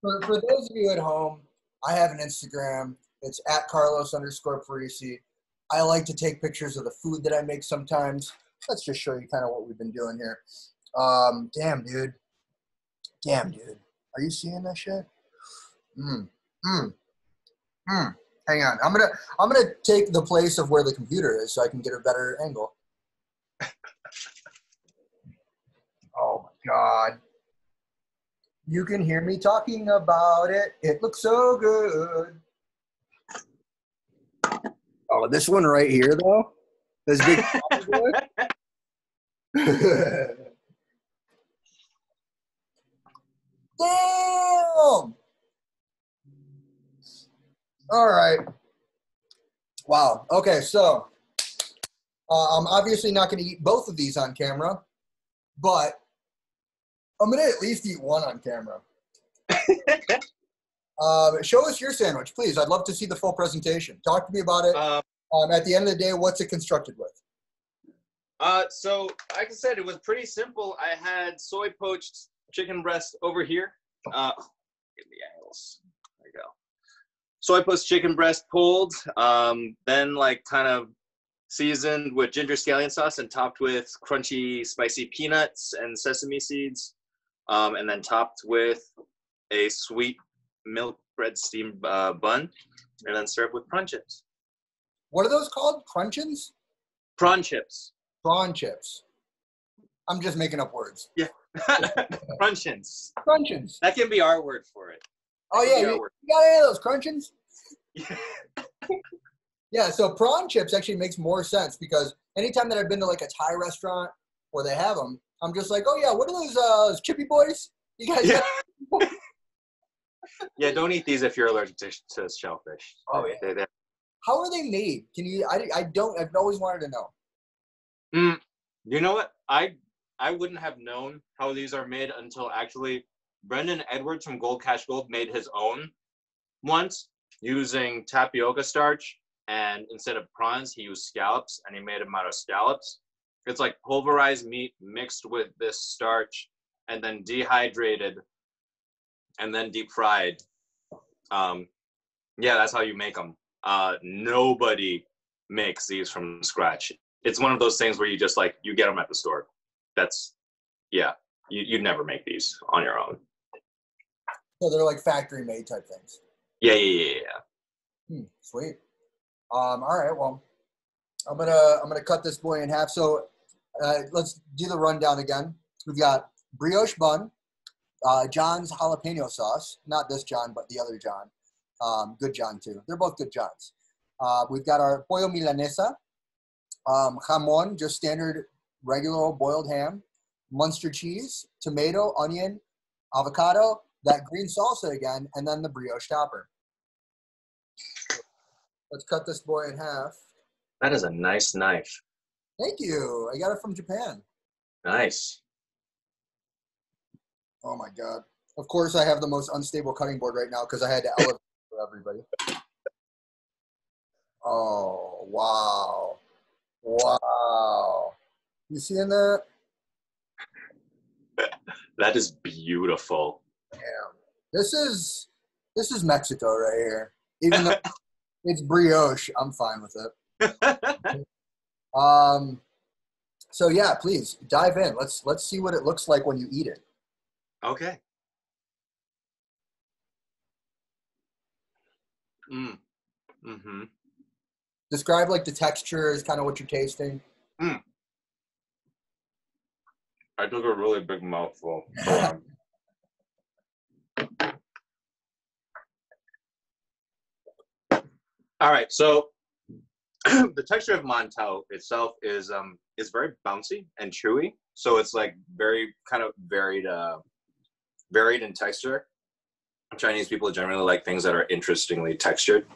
For those of you at home, I have an Instagram. It's @Carlos_Parisi. I like to take pictures of the food that I make sometimes. Let's just show you kind of what we've been doing here. Damn, dude. Are you seeing that shit? Hang on. I'm gonna take the place of where the computer is so I can get a better angle. Oh my God. You can hear me talking about it. It looks so good. Oh, this one right here though. This big boy. Damn! All right. Wow. Okay, so I'm obviously not going to eat both of these on camera, but I'm going to at least eat one on camera. Show us your sandwich, please. I'd love to see the full presentation. Talk to me about it. At the end of the day, what's it constructed with? So, like I said, it was pretty simple. I had soy poached chicken breast over here. Give me angles. There you go. Soy poached chicken breast pulled, then like kind of seasoned with ginger scallion sauce and topped with crunchy, spicy peanuts and sesame seeds, and then topped with a sweet milk bread steamed bun, and then served with prawn chips. What are those called? Crunchins? Prawn chips. Prawn chips. I'm just making up words. Yeah. Crunchins. Crunchins. That can be our word for it. Oh yeah, you got any of those crunchins? Yeah. Yeah, so prawn chips actually makes more sense because anytime that I've been to like a Thai restaurant where they have them, I'm just like, oh yeah, what are those chippy boys? You guys got Yeah, don't eat these if you're allergic to shellfish. Oh yeah. How are they made? Can you? I've always wanted to know. You know what? I wouldn't have known how these are made until actually Brendan Edwards from Gold Cash Gold made his own once using tapioca starch, and instead of prawns, he used scallops, and he made them out of scallops. It's like pulverized meat mixed with this starch and then dehydrated and then deep fried. Yeah, that's how you make them. Nobody makes these from scratch. It's one of those things where you just like, you get them at the store. That's, yeah, you'd never make these on your own. So they're like factory made type things. Yeah. Sweet. All right. Well, I'm gonna cut this boy in half. So let's do the rundown again. We've got brioche bun, John's jalapeno sauce. Not this John, but the other John. Good John too. They're both good Johns. We've got our pollo milanesa, jamon, just standard regular old boiled ham, Munster cheese, tomato, onion, avocado, that green salsa again, and then the brioche topper. Let's cut this boy in half. That is a nice knife. Thank you. I got it from Japan. Nice. Oh my God. Of course, I have the most unstable cutting board right now because I had to elevate for everybody. Oh, wow. Wow. You seeing that? That is beautiful. Damn. This is Mexico right here. Even though it's brioche, I'm fine with it. So yeah, please dive in. Let's see what it looks like when you eat it. Okay. Mm-hmm. Describe like the texture is kind of what you're tasting. I took a really big mouthful. All right, so the texture of Montel itself is very bouncy and chewy. So it's like very kind of varied in texture. Chinese people generally like things that are interestingly textured.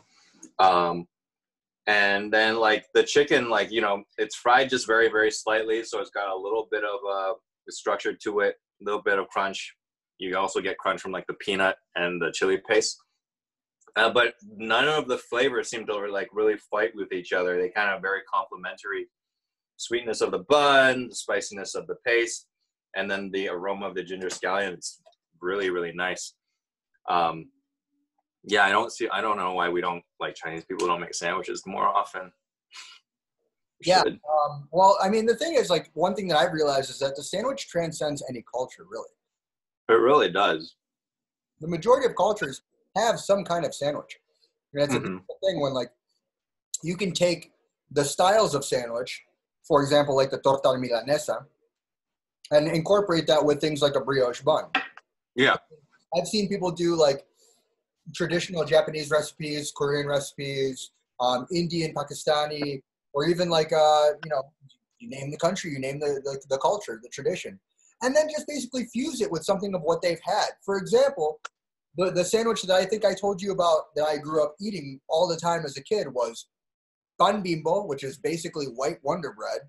And then like the chicken, like, you know, it's fried just very, very slightly. So it's got a little bit of structure to it, a little bit of crunch. You also get crunch from like the peanut and the chili paste. But none of the flavors seem to like really fight with each other. They kind of very complementary. Sweetness of the bun, the spiciness of the paste, and then the aroma of the ginger scallion. It's really, really nice. Yeah, I don't know why we don't, like, Chinese people don't make sandwiches more often. Yeah. Well, I mean, the thing is, like, one thing that I've realized is that the sandwich transcends any culture, really. It really does. The majority of cultures have some kind of sandwich. And that's a beautiful thing when, like, you can take the styles of sandwich, for example, like the torta milanesa, and incorporate that with things like a brioche bun. Yeah. I've seen people do, like, traditional Japanese recipes, Korean recipes, Indian, Pakistani, or even like, you know, you name the country, you name the culture, the tradition, and then just basically fuse it with something of what they've had. For example, the sandwich that I think I told you about that I grew up eating all the time as a kid was pan bimbo, which is basically white Wonder Bread,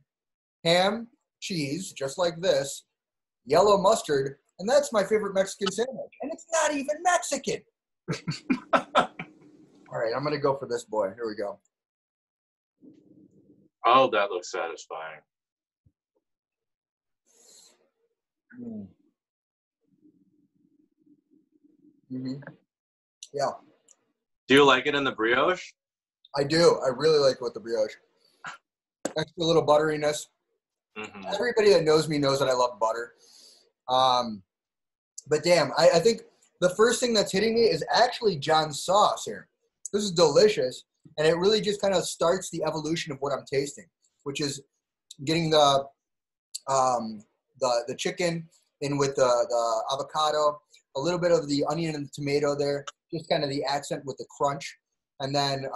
ham, cheese, just like this, yellow mustard, and that's my favorite Mexican sandwich. And it's not even Mexican. All right, I'm going to go for this boy. Here we go. Oh, that looks satisfying. Yeah. Do you like it in the brioche? I do. I really like it with the brioche. Extra little butteriness. Everybody that knows me knows that I love butter. But damn, I think the first thing that's hitting me is actually John's sauce here. This is delicious, and it really just kind of starts the evolution of what I'm tasting, which is getting the chicken in with the avocado, a little bit of the onion and the tomato there, just kind of the accent with the crunch, and then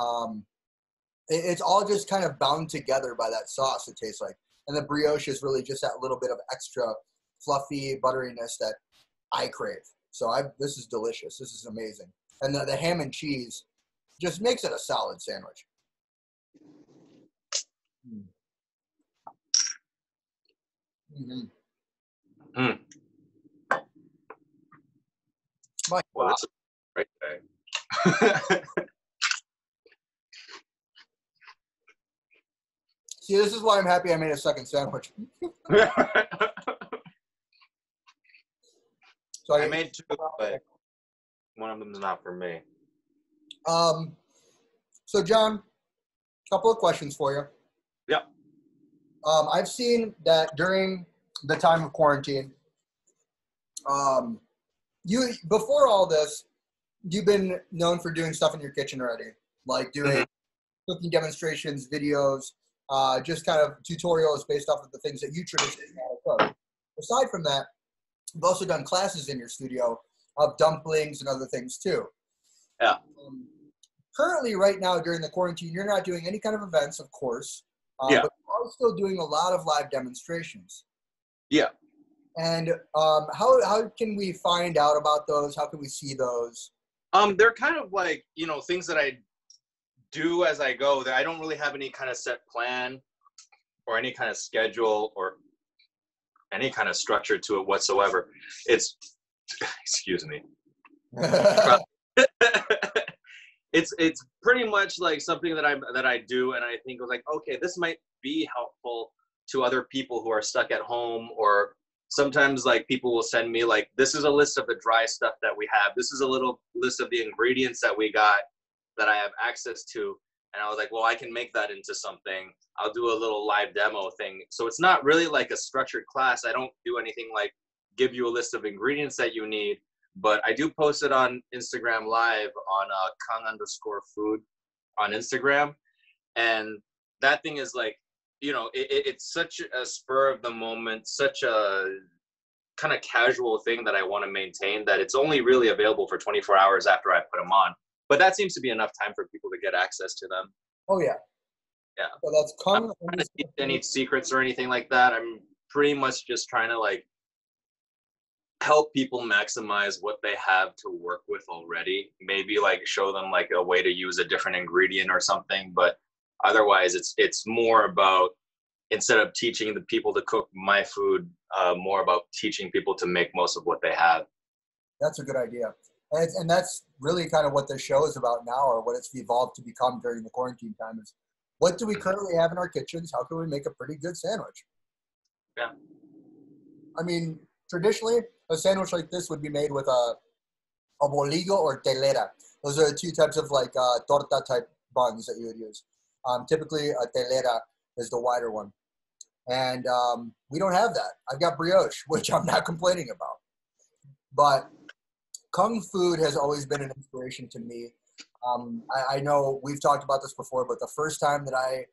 it's all just kind of bound together by that sauce, it tastes like. And the brioche is really just that little bit of extra fluffy butteriness that I crave. So this is delicious. This is amazing. And the ham and cheese just makes it a solid sandwich. My Well, God. this is right there. See, this is why I'm happy I made a second sandwich. So I made two, but one of them is not for me. So John, a couple of questions for you. Yep. I've seen that during the time of quarantine, you before all this, you've been known for doing stuff in your kitchen already, like doing cooking demonstrations, videos, just kind of tutorials based off of the things that you traditionally know how to cook. Aside from that, you've also done classes in your studio of dumplings and other things too. Yeah. Currently, right now during the quarantine, you're not doing any kind of events, of course, Yeah. but you are still doing a lot of live demonstrations. Yeah. And how can we find out about those? How can we see those? They're kind of like, you know, things that I do as I go. That I don't really have any kind of set plan or any kind of schedule or any kind of structure to it whatsoever. It's, excuse me. It's pretty much like something that I do, and I think was like, okay, this might be helpful to other people who are stuck at home, or sometimes like people will send me like, this is a list of the dry stuff that we have. This is a little list of the ingredients that we got that I have access to. And I was like, well, I can make that into something. I'll do a little live demo thing. So it's not really like a structured class. I don't do anything like give you a list of ingredients that you need, but I do post it on Instagram Live on Kung_food on Instagram. And that thing is like, you know, it's such a spur of the moment, such a kind of casual thing that I want to maintain, that it's only really available for 24 hours after I put them on. But that seems to be enough time for people to get access to them. Oh yeah. Yeah. So that's I'm not trying to teach any secrets or anything like that. I'm pretty much just trying to like help people maximize what they have to work with already. Maybe like show them like a way to use a different ingredient or something. But otherwise, it's more about, instead of teaching the people to cook my food, more about teaching people to make most of what they have. That's a good idea. And that's really kind of what this show is about now, or what it's evolved to become during the quarantine time, is what do we currently have in our kitchens? How can we make a pretty good sandwich? Yeah. I mean, traditionally, a sandwich like this would be made with a boligo or telera. Those are the two types of like torta type buns that you would use. Typically, a telera is the wider one. And we don't have that. I've got brioche, which I'm not complaining about. But Kung food has always been an inspiration to me. I know we've talked about this before, but the first time that I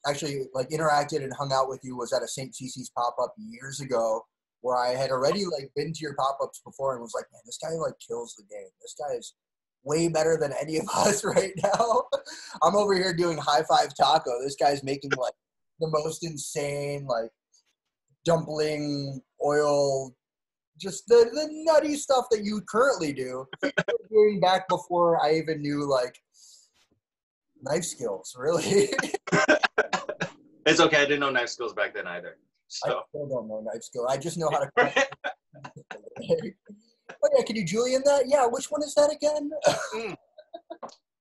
actually like interacted and hung out with you was at a St. Cece's pop-up years ago, where I had already like been to your pop-ups before and was like, man, this guy like kills the game. This guy is way better than any of us right now. I'm over here doing high five taco. This guy's making like the most insane like dumpling oil, just the nutty stuff that you currently do. Doing back before I even knew like knife skills, really. It's okay. I didn't know knife skills back then either. I So. still don't know knife skill. I just know how to cut. Oh yeah, can you julienne that? Yeah, which one is that again?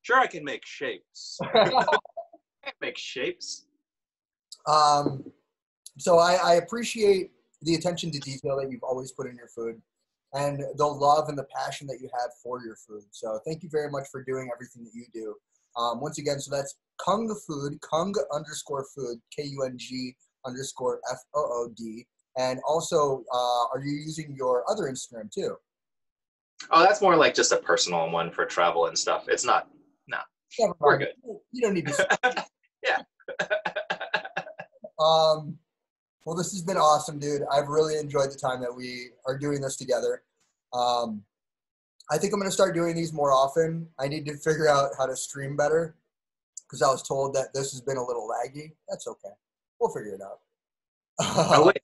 Sure, I can make shapes. I can make shapes. So I appreciate the attention to detail that you've always put in your food, and the love and the passion that you have for your food. So thank you very much for doing everything that you do. Once again, so that's Kung Food, Kung_food, KUNG_FOOD. And also, are you using your other Instagram too? Oh, that's more like just a personal one for travel and stuff. It's not, no. Never We're mind. good. You don't need to. Yeah. Well, this has been awesome, dude. I've really enjoyed the time that we are doing this together. I think I'm going to start doing these more often. I need to figure out how to stream better, because I was told that this has been a little laggy. That's okay. We'll figure it out. Oh, wait,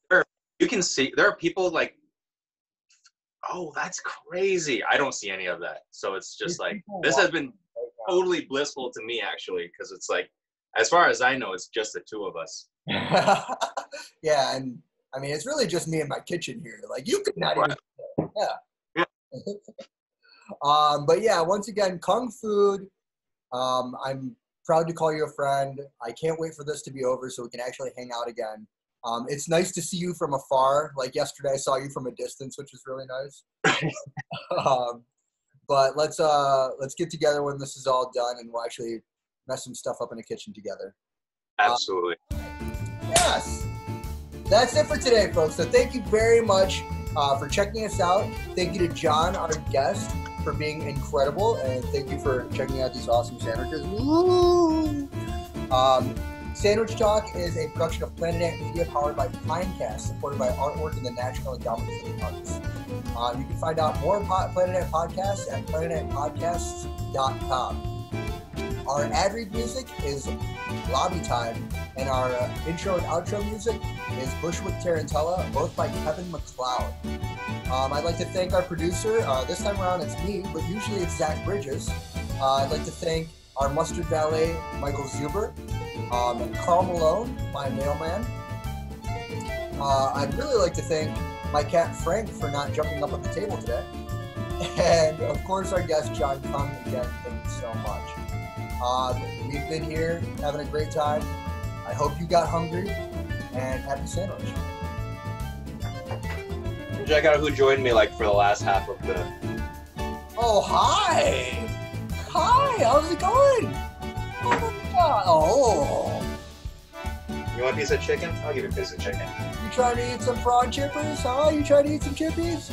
you can see, there are people like, oh, that's crazy. I don't see any of that. So it's just like, this has been totally blissful to me, actually, because it's like, as far as I know, it's just the two of us. Yeah, and I mean, it's really just me in my kitchen here. Like, you could not even. Yeah. Yeah. But yeah, once again, Kung Food. I'm proud to call you a friend. I can't wait for this to be over so we can actually hang out again. It's nice to see you from afar. Like yesterday, I saw you from a distance, which was really nice. But let's get together when this is all done, and we'll actually mess some stuff up in the kitchen together. Absolutely. Yes. That's it for today, folks. So thank you very much for checking us out. Thank you to John, our guest, for being incredible, and thank you for checking out these awesome sandwiches. Woo! Sandwich Talk is a production of Planet Ant Media powered by Pinecast, supported by artwork in the National Endowment for the Arts. You can find out more about Planet Ant Podcasts at planetantpodcasts.com. Our ad read music is Lobby Time, and our intro and outro music is Bushwick Tarantella, both by Kevin MacLeod. I'd like to thank our producer. This time around it's me, but usually it's Zach Bridges. I'd like to thank our mustard valet, Michael Zuber, and Carl Malone, my mailman. I'd really like to thank my cat Frank for not jumping up on the table today. And of course our guest John Kung again, thank you so much. We've been here having a great time. I hope you got hungry, and happy sandwich. Check out who joined me like for the last half of the... Oh, hi! Hi, how's it going? Oh my God. Oh. You want a piece of chicken? I'll give you a piece of chicken. You trying to eat some prawn chippers, huh? You trying to eat some chippies?